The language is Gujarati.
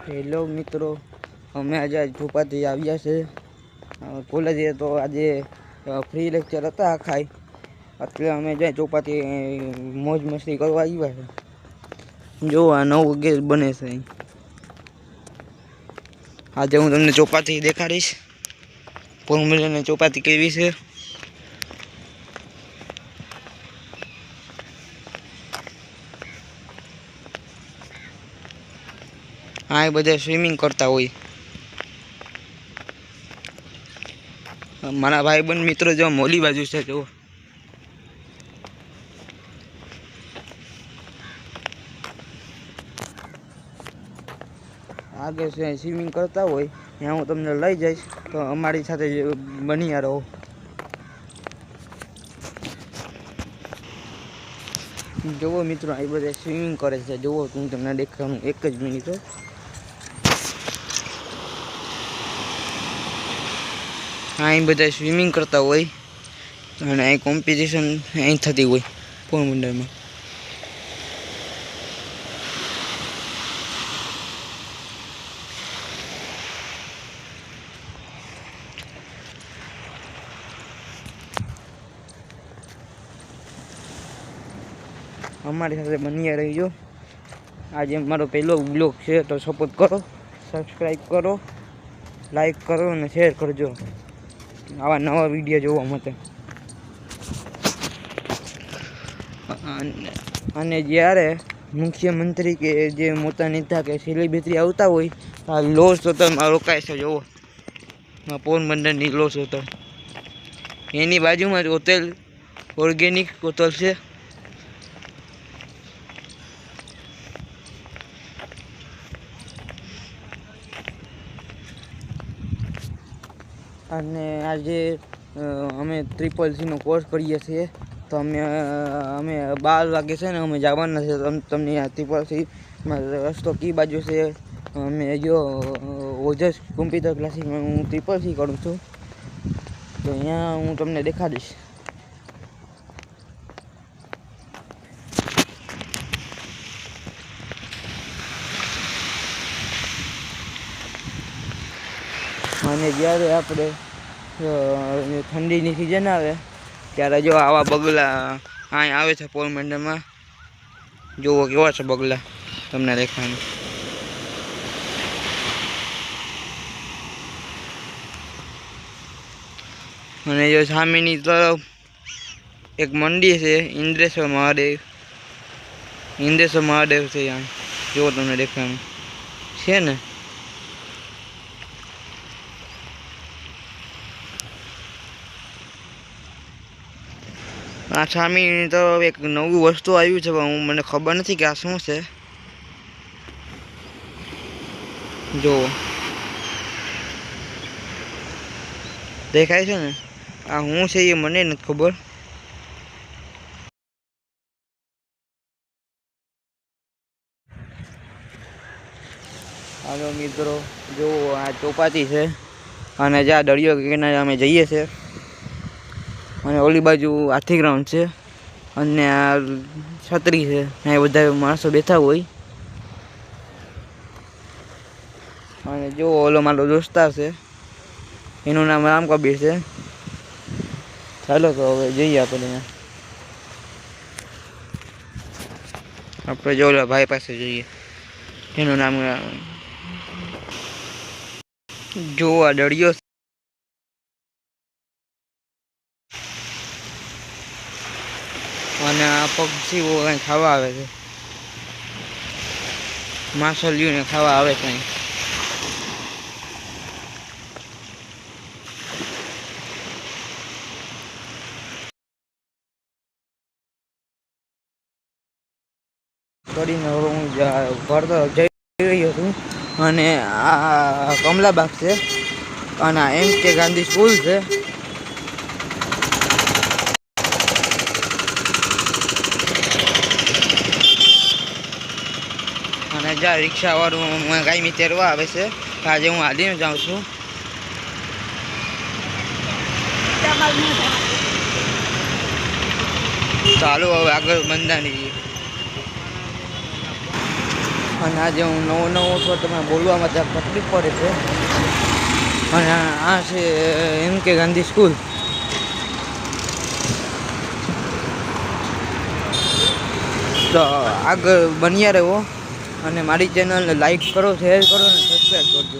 હેલો મિત્રો, અમે આજે ચોપાથી આવ્યા છે કોલેજે। તો આજે ફ્રી લેક્ચર હતા આખાય, એટલે અમે જાય ચોપાથી મોજ મસ્તી કરવા આવ્યા છે। જો આ નવું ગેસ બને છે। આજે હું તમને ચોપાથી દેખાડીશ પોરબંદરની ચોપાથી કેવી છે। આ બધા સ્વિમિંગ કરતા હોય। મારા ભાઈબંધ મિત્રો જો મોલી બાજુ છે, જો આગળ સ્વિમિંગ કરતા હોય ત્યાં હું તમને લઈ જઈશ, તો અમારી સાથે બન્યા રહો। જુઓ મિત્રો, આ બધા સ્વિમિંગ કરે છે, જુઓ હું તમને દેખાડું, એક જ મિનિટ। અહીં બધા સ્વિમિંગ કરતા હોય અને અહીં કોમ્પિટિશન અહીં થતી હોય પોરબંદરમાં। અમારી સાથે બન્યા રહીજો। આજે મારો પહેલો બ્લોગ છે, તો સપોર્ટ કરો, સબસ્ક્રાઈબ કરો, લાઈક કરો અને શેર કરજો આવા નવા વિડીયો જોવા માટે। અને જ્યારે મુખ્યમંત્રી કે જે મોટા નેતા કે સેલિબ્રિટી આવતા હોય આ લોસ હોટલમાં રોકાય છે। જુઓ પોરબંદરની લોસ હોટલ, એની બાજુમાં જ હોટેલ ઓર્ગેનિક હોટલ છે। અને આજે અમે CCC નો કોર્સ કરીએ છીએ, તો અમે 12 વાગે છે ને અમે જવાના છે। તમને આ CCC રસ્તો કી બાજુ છે, અમે જો ઓજસ કોમ્પ્યુટર ક્લાસીસમાં હું CCC કરું છું, તો અહીંયા હું તમને દેખાડીશ। અને જ્યારે આપણે ઠંડીની સિઝન આવે ત્યારે જો આવા બગલા અહીં આવે છે પોરબંદરમાં। જુઓ કેવા છે બગલા, તમને દેખાડું। અને જો સામેની તરફ એક મંદિર છે, ઇન્દ્રેશ્વર મહાદેવ છે। અહીં જુઓ તમને દેખાડું છે ને। આ સામે તો એક નવું વસ્તુ આવ્યું છે, પણ મને ખબર નથી કે આ શું છે। જુઓ દેખાય છે ને, આ શું છે એ મને નથી ખબર। હાલો મિત્રો, જુઓ આ ચોપાટી છે અને જ્યાં દરિયો કિનારે અમે જઈએ છીએ, અને ઓલી બાજુ હાથી ગ્રાઉન્ડ છે અને આ છત્રી છે, અહીં બધા માણસો બેઠા હોય। અને જો ઓલો મારો દોસ્તાર છે, એનું નામ રામ કબીર છે। ચાલો તો હવે જઈએ આપણે જો ઓલા ભાઈ પાસે જઈએ, એનું નામ જો આ દરિયો અને આ પક્ષીઓ કંઈ ખાવા આવે છે, માછલીઓને ખાવા આવે છે। કરીને હવે હું ભરતો જઈ રહ્યો છું, અને આ કમલાબાગ છે અને આ MK ગાંધી સ્કૂલ છે। અને જ્યાં રિક્ષાવાળું કાયમી તેરવા આવે છે, આજે હું હાલીને જાઉં છું। ચાલો હવે આગળ બંધાણી જઈએ। અને આજે હું નવો છું, તમે બોલવામાં ત્યાં તકલીફ પડે છે. અને આ છે MK ગાંધી સ્કૂલ. તો આગળ બન્યા રહો અને મારી ચેનલને લાઈક કરો, શેર કરો અને સબસ્ક્રાઈબ કરજો.